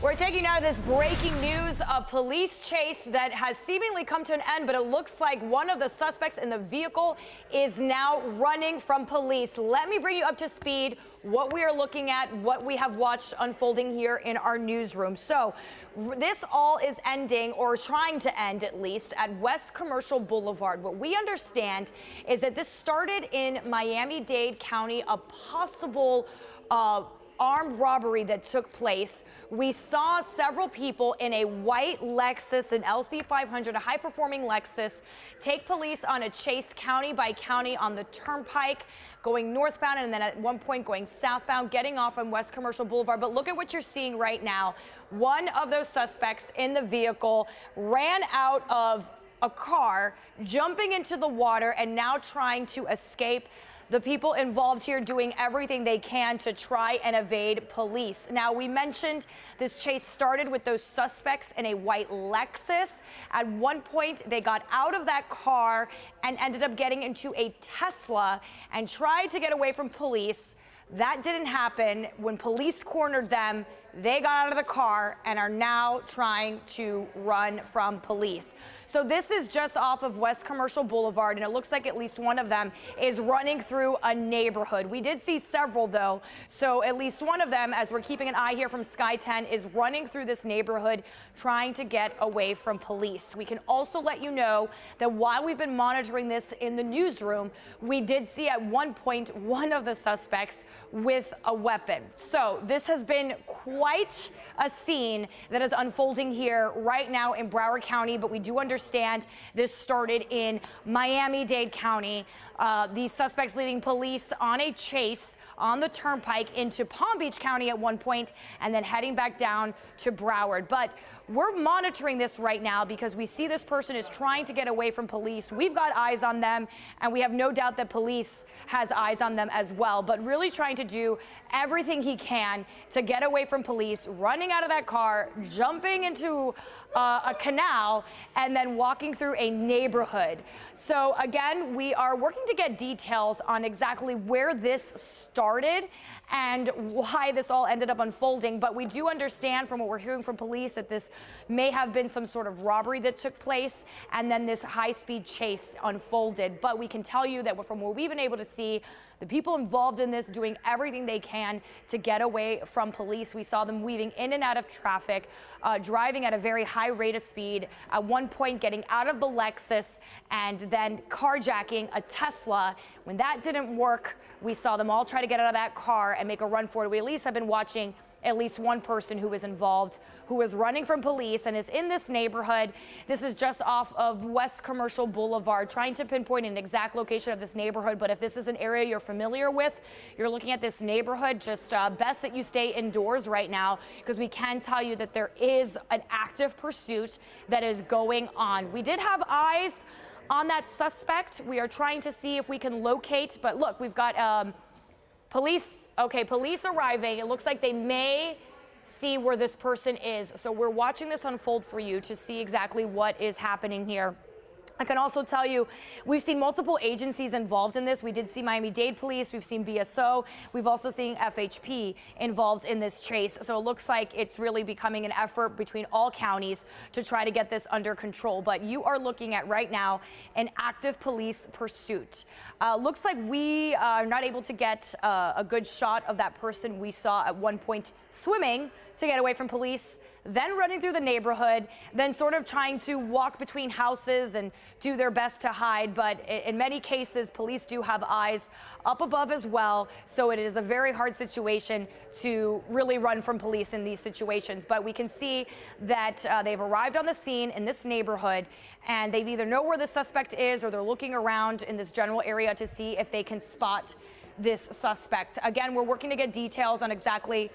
We're taking now this breaking news, a police chase that has seemingly come to an end, but it looks like one of the suspects in the vehicle is now running from police. Let me bring you up to speed what we are looking at, what we have watched unfolding here in our newsroom. So this all is ending, or trying to end at least, at West Commercial Boulevard. What we understand is that this started in Miami-Dade County, a possible armed robbery that took place. We saw several people in a white Lexus, an LC500, a high-performing Lexus, take police on a chase county by county on the turnpike, going northbound and then at one point going southbound, getting off on West Commercial Boulevard. But look at what you're seeing right now. One of those suspects in the vehicle ran out of a car, jumping into the water, and now trying to escape. The people involved here doing everything they can to try and evade police. Now, we mentioned this chase started with those suspects in a white Lexus. At one point, they got out of that car and ended up getting into a Tesla and tried to get away from police. That didn't happen. When police cornered them, they got out of the car and are now trying to run from police. So this is just off of West Commercial Boulevard, and it looks like at least one of them is running through a neighborhood. We did see several, though, so at least one of them, as we're keeping an eye here from Sky 10, is running through this neighborhood trying to get away from police. We can also let you know that while we've been monitoring this in the newsroom, we did see at one point one of the suspects with a weapon. So this has been quite a scene that is unfolding here right now in Broward County, but we do understand this started in Miami-Dade County. These suspects leading police on a chase on the turnpike into Palm Beach County at one point and then heading back down to Broward. But we're monitoring this right now because we see this person is trying to get away from police. We've got eyes on them, and we have no doubt that police has eyes on them as well, but really trying to do everything he can to get away from police, running out of that car, jumping into a canal, and then walking through a neighborhood. So again, we are working to get details on exactly where this started and why this all ended up unfolding. But we do understand from what we're hearing from police that this may have been some sort of robbery that took place, and then this high-speed chase unfolded. But we can tell you that from what we've been able to see, the people involved in this doing everything they can to get away from police. We saw them weaving in and out of traffic, driving at a very high rate of speed, at one point getting out of the Lexus and then carjacking a Tesla. When that didn't work, we saw them all try to get out of that car and make a run for it. We at least have been watching at least one person who was involved, who is running from police and is in this neighborhood. This is just off of West Commercial Boulevard, trying to pinpoint an exact location of this neighborhood. But if this is an area you're familiar with, you're looking at this neighborhood, just best that you stay indoors right now, because we can tell you that there is an active pursuit that is going on. We did have eyes on that suspect. We are trying to see if we can locate, but look, we've got police arriving. It looks like they may see where this person is. So we're watching this unfold for you to see exactly what is happening here. I can also tell you, we've seen multiple agencies involved in this. We did see Miami-Dade Police, we've seen BSO, we've also seen FHP involved in this chase. So it looks like it's really becoming an effort between all counties to try to get this under control. But you are looking at right now an active police pursuit. Looks like we are not able to get a good shot of that person we saw at one point swimming to get away from police, then running through the neighborhood, then sort of trying to walk between houses and do their best to hide. But in many cases, police do have eyes up above as well. So it is a very hard situation to really run from police in these situations. But we can see that they've arrived on the scene in this neighborhood, and they either know where the suspect is or they're looking around in this general area to see if they can spot this suspect. Again, we're working to get details on exactly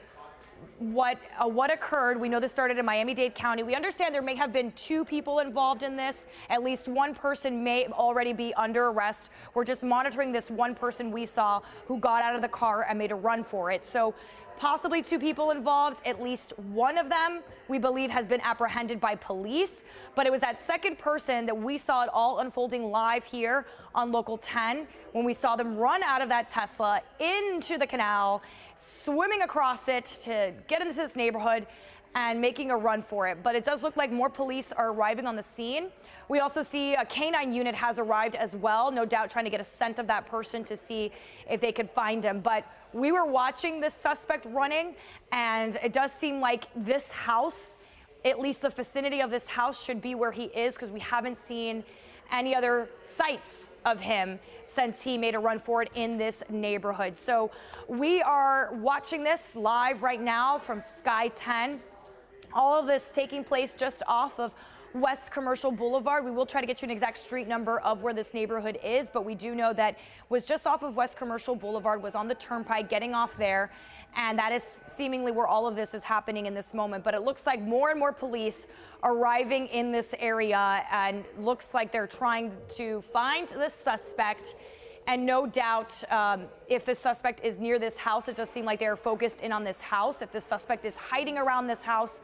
what occurred. We know this started in Miami-Dade County. We understand there may have been two people involved in this. At least one person may already be under arrest. We're just monitoring this one person we saw who got out of the car and made a run for it. So possibly two people involved. At least one of them, we believe, has been apprehended by police. But it was that second person that we saw it all unfolding live here on Local 10 when we saw them run out of that Tesla into the canal swimming across it to get into this neighborhood and making a run for it. But it does look like more police are arriving on the scene. We also see a canine unit has arrived as well, no doubt trying to get a scent of that person to see if they could find him. But we were watching this suspect running, and it does seem like this house, at least the vicinity of this house, should be where he is, because we haven't seen any other sights of him since he made a run for it in this neighborhood. So we are watching this live right now from Sky 10. All of this taking place just off of West Commercial Boulevard. We will try to get you an exact street number of where this neighborhood is, but we do know that was just off of West Commercial Boulevard, was on the turnpike, getting off there, and that is seemingly where all of this is happening in this moment. But it looks like more and more police arriving in this area, and looks like they're trying to find the suspect. And no doubt, if the suspect is near this house, it does seem like they're focused in on this house. If the suspect is hiding around this house,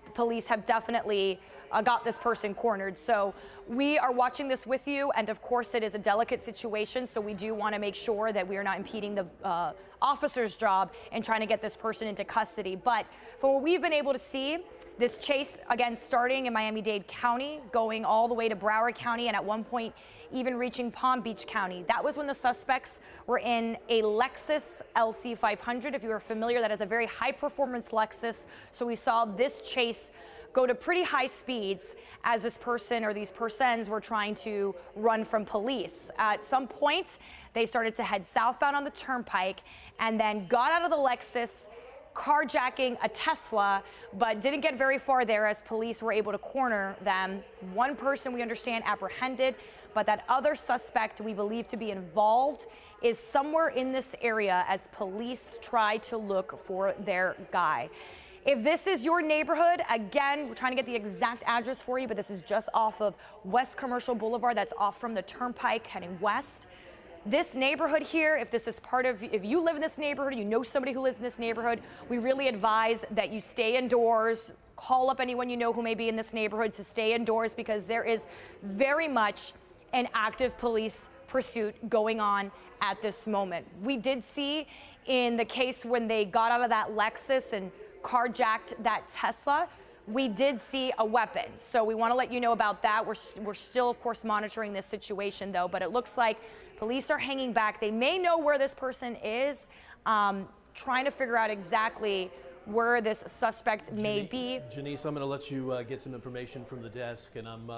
the police have definitely got this person cornered. So we are watching this with you, and of course it is a delicate situation, so we do want to make sure that we are not impeding the officer's job in trying to get this person into custody. But from what we've been able to see, this chase, again, starting in Miami-Dade County, going all the way to Broward County, and at one point even reaching Palm Beach County. That was when the suspects were in a Lexus LC 500. If you are familiar, that is a very high-performance Lexus. So we saw this chase go to pretty high speeds as this person, or these persons, were trying to run from police. At some point, they started to head southbound on the turnpike and then got out of the Lexus, carjacking a Tesla, but didn't get very far there as police were able to corner them. One person, we understand, apprehended, but that other suspect we believe to be involved is somewhere in this area as police try to look for their guy. If this is your neighborhood, again, we're trying to get the exact address for you, but this is just off of West Commercial Boulevard. That's off from the turnpike heading west. This neighborhood here, if this is part of, if you live in this neighborhood, you know somebody who lives in this neighborhood, we really advise that you stay indoors. Call up anyone you know who may be in this neighborhood to stay indoors, because there is very much an active police pursuit going on at this moment. We did see in the case when they got out of that Lexus and carjacked that Tesla, we did see a weapon. So we want to let you know about that. We're still, of course, monitoring this situation, though, but it looks like police are hanging back. They may know where this person is, trying to figure out exactly where this suspect may be. Janice, I'm going to let you get some information from the desk, and I'm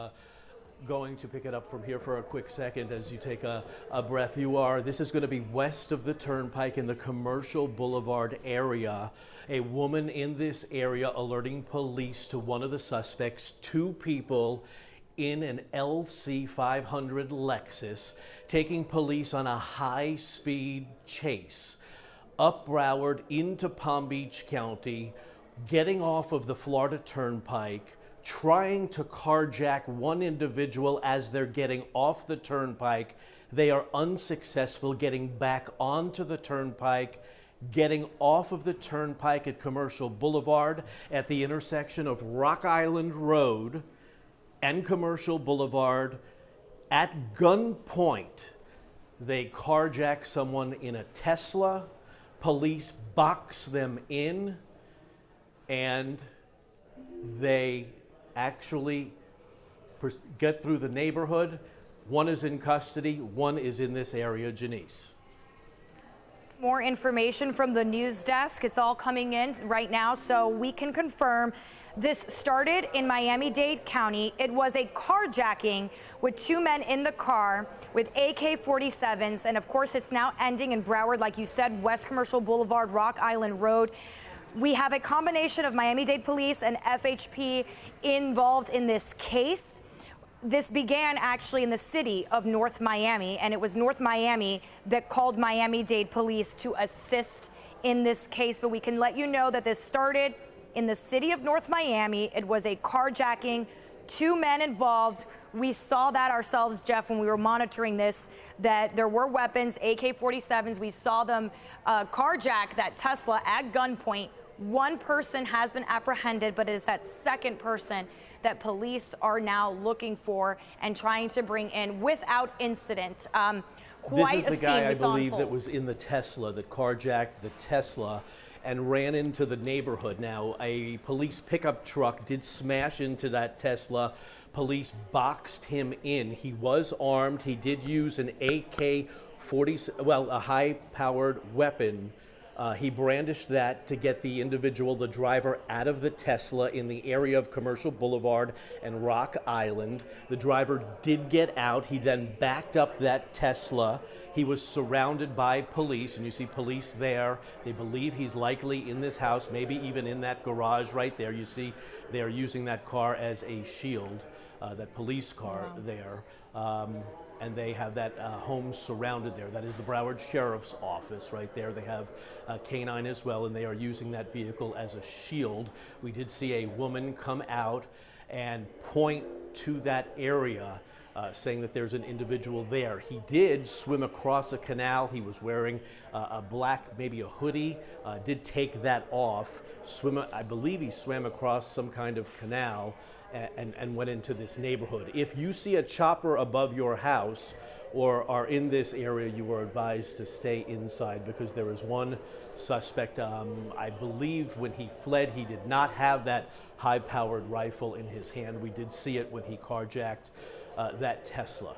going to pick it up from here for a quick second as you take a breath. This is going to be west of the turnpike in the Commercial Boulevard area. A woman in this area alerting police to one of the suspects, two people in an LC 500 Lexus, taking police on a high-speed chase up Broward into Palm Beach County, getting off of the Florida Turnpike, trying to carjack one individual as they're getting off the turnpike. They are unsuccessful getting back onto the turnpike, getting off of the turnpike at Commercial Boulevard at the intersection of Rock Island Road and Commercial Boulevard. At gunpoint, they carjack someone in a Tesla. Police box them in, and they actually get through the neighborhood. One is in custody, one is in this area. Janice. More information from the news desk. It's all coming in right now, so we can confirm this started in Miami-Dade County. It was a carjacking with two men in the car with AK-47s, and of course it's now ending in Broward, like you said, West Commercial Boulevard, Rock Island Road. We have a combination of Miami-Dade police and FHP involved in this case. This began actually in the city of North Miami, and it was North Miami that called Miami-Dade police to assist in this case. But we can let you know that this started in the city of North Miami. It was a carjacking, two men involved. We saw that ourselves, Jeff, when we were monitoring this, that there were weapons, AK-47s. We saw them carjack that Tesla at gunpoint. One person has been apprehended, but it is that second person that police are now looking for and trying to bring in without incident. Quite This is a the guy, scene I we saw believe, that unfold. was in the Tesla, that carjacked the Tesla and ran into the neighborhood. Now, a police pickup truck did smash into that Tesla. Police boxed him in. He was armed. He did use an AK-40, well, a high-powered weapon. He brandished that to get the individual, the driver, out of the Tesla in the area of Commercial Boulevard and Rock Island. The driver did get out. He then backed up that Tesla. He was surrounded by police, and you see police there. They believe he's likely in this house, maybe even in that garage right there. You see they're using that car as a shield, that police car there. And they have that home surrounded there. That is the Broward Sheriff's Office right there. They have a canine as well, and they are using that vehicle as a shield. We did see a woman come out and point to that area, saying that there's an individual there. He did swim across a canal. He was wearing a black, maybe a hoodie, did take that off. I believe he swam across some kind of canal and went into this neighborhood. If you see a chopper above your house or are in this area, you are advised to stay inside, because there is one suspect. I believe when he fled, he did not have that high-powered rifle in his hand. We did see it when he carjacked that Tesla.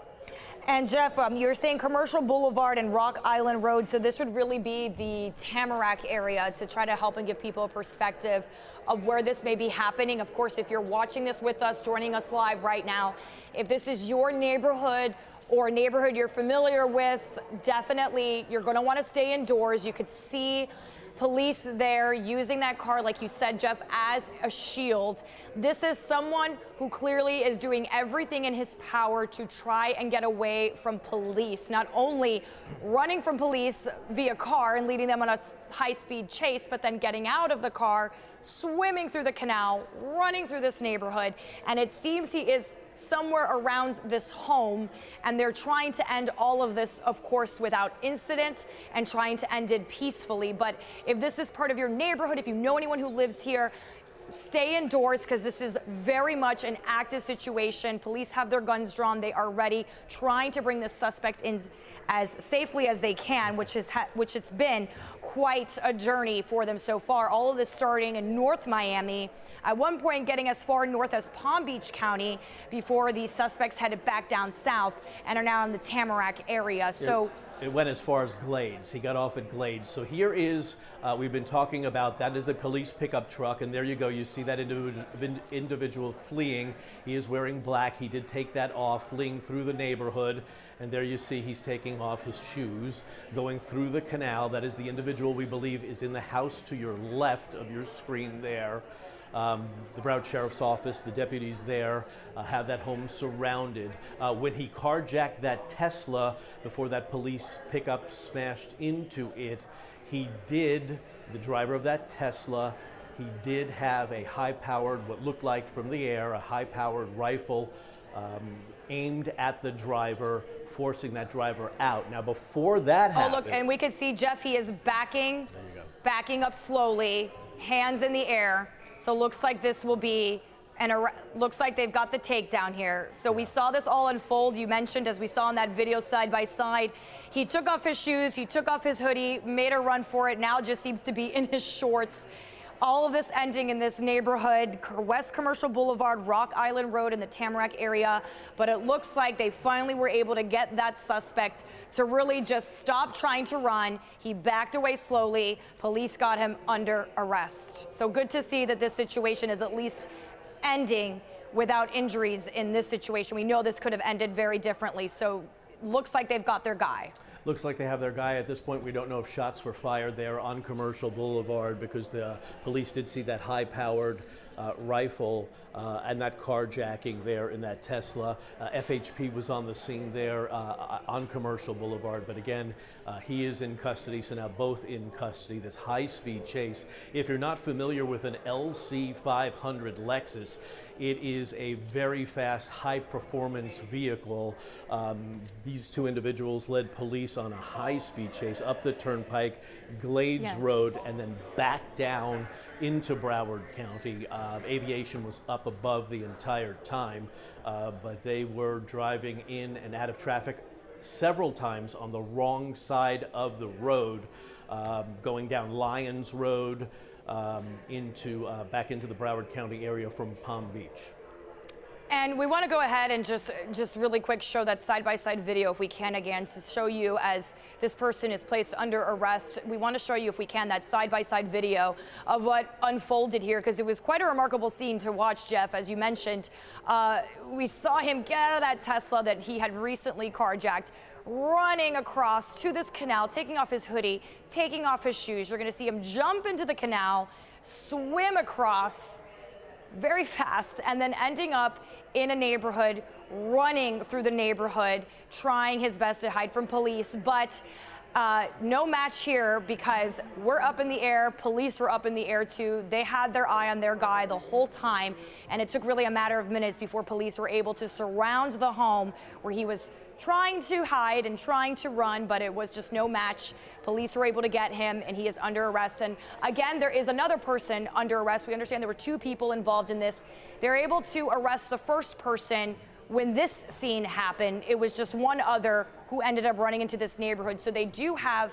And Jeff, you're saying Commercial Boulevard and Rock Island Road, so this would really be the Tamarack area, to try to help and give people a perspective of where this may be happening. Of course, if you're watching this with us, joining us live right now, if this is your neighborhood or a neighborhood you're familiar with, definitely you're going to want to stay indoors. You could see police there using that car, like you said, Jeff, as a shield. This is someone who clearly is doing everything in his power to try and get away from police, not only running from police via car and leading them on a high-speed chase, but then getting out of the car, swimming through the canal, running through this neighborhood. And it seems he is somewhere around this home, and they're trying to end all of this, of course, without incident, and trying to end it peacefully. But if this is part of your neighborhood, if you know anyone who lives here, stay indoors, because this is very much an active situation. Police have their guns drawn. They are ready, trying to bring this suspect in as safely as they can, which it's been quite a journey for them so far. All of this starting in North Miami, at one point getting as far north as Palm Beach County, before the suspects headed back down south and are now in the Tamarack area. So it went as far as Glades. He got off at Glades. So here is, we've been talking about, that is a police pickup truck, and there you go. You see that individual fleeing. He is wearing black. He did take that off, fleeing through the neighborhood. And there you see he's taking off his shoes, going through the canal. That is the individual we believe is in the house to your left of your screen there. The Broward Sheriff's Office, the deputies there have that home surrounded. When he carjacked that Tesla, before that police pickup smashed into it, the driver of that Tesla, he did have a high-powered, what looked like from the air, a high-powered rifle aimed at the driver, forcing that driver out. Now, before that happened... Oh, look, and we can see Jeff, he is backing up slowly, hands in the air. So looks like this will be, looks like they've got the takedown here. So we saw this all unfold. You mentioned, as we saw in that video side by side, he took off his shoes, he took off his hoodie, made a run for it, now just seems to be in his shorts. All of this ending in this neighborhood, West Commercial Boulevard, Rock Island Road in the Tamarack area. But it looks like they finally were able to get that suspect to really just stop trying to run. He backed away slowly. Police got him under arrest. So good to see that this situation is at least ending without injuries in this situation. We know this could have ended very differently. So looks like they've got their guy. Looks like they have their guy. At this point, we don't know if shots were fired there on Commercial Boulevard, because the police did see that high-powered rifle and that carjacking there in that Tesla. FHP was on the scene there on Commercial Boulevard, but again, he is in custody, so now both in custody. This high-speed chase. If you're not familiar with an LC 500 Lexus, it is a very fast, high-performance vehicle. These two individuals led police on a high-speed chase up the Turnpike, Glades Road, and then back down into Broward County. Aviation was up above the entire time, but they were driving in and out of traffic several times on the wrong side of the road, going down Lyons Road back into the Broward County area from Palm Beach. And we want to go ahead and just really quick show that side-by-side video if we can again to show you as this person is placed under arrest. We want to show you if we can that side-by-side video of what unfolded here because it was quite a remarkable scene to watch, Jeff. As you mentioned, we saw him get out of that Tesla that he had recently carjacked, running across to this canal, taking off his hoodie, taking off his shoes. You're going to see him jump into the canal, swim across very fast, and then ending up in a neighborhood, running through the neighborhood, trying his best to hide from police. But no match here because we're up in the air. Police were up in the air too. They had their eye on their guy the whole time, and it took really a matter of minutes before police were able to surround the home where he was trying to hide and trying to run, but it was just no match. Police were able to get him, and he is under arrest. And again, there is another person under arrest. We understand there were two people involved in this. They're able to arrest the first person when this scene happened. It was just one other who ended up running into this neighborhood. So they do have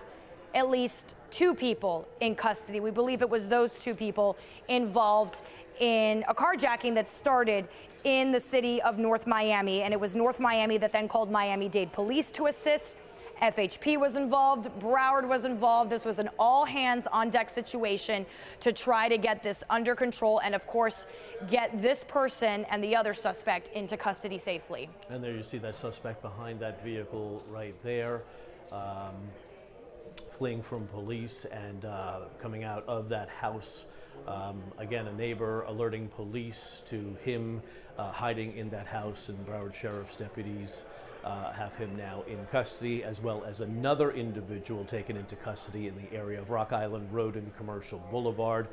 at least two people in custody. We believe it was those two people involved in a carjacking that started in the city of North Miami, and it was North Miami that then called Miami-Dade police to assist. FHP was involved, Broward was involved. This was an all hands on deck situation to try to get this under control and of course get this person and the other suspect into custody safely. And there you see that suspect behind that vehicle right there, fleeing from police and coming out of that house. Again, a neighbor alerting police to him hiding in that house, and Broward Sheriff's deputies have him now in custody, as well as another individual taken into custody in the area of Rock Island Road and Commercial Boulevard.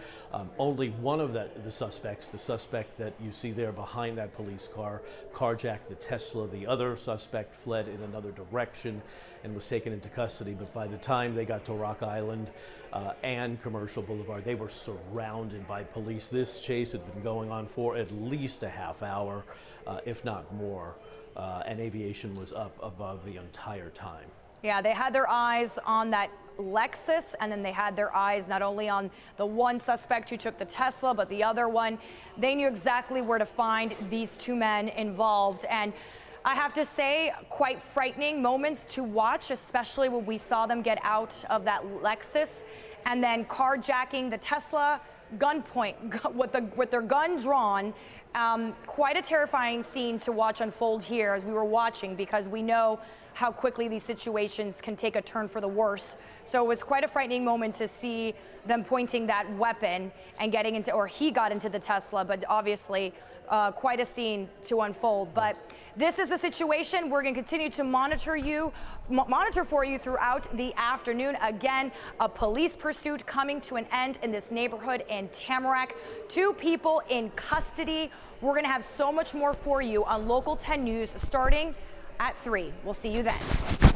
Only one of the suspects, the suspect that you see there behind that police car, carjacked the Tesla. The other suspect fled in another direction and was taken into custody. But by the time they got to Rock Island and Commercial Boulevard, they were surrounded by police. This chase had been going on for at least a half hour, if not more. And aviation was up above the entire time. Yeah, they had their eyes on that Lexus, and then they had their eyes not only on the one suspect who took the Tesla, but the other one. They knew exactly where to find these two men involved. And I have to say, quite frightening moments to watch, especially when we saw them get out of that Lexus and then carjacking the Tesla, gunpoint with their gun drawn. Quite a terrifying scene to watch unfold here as we were watching, because we know how quickly these situations can take a turn for the worse. So it was quite a frightening moment to see them pointing that weapon and getting into, or he got into the Tesla, but obviously quite a scene to unfold. But this is a situation we're going to continue to monitor for you throughout the afternoon. Again, a police pursuit coming to an end in this neighborhood in Tamarack. Two people in custody. We're going to have so much more for you on Local 10 News starting at 3. We'll see you then.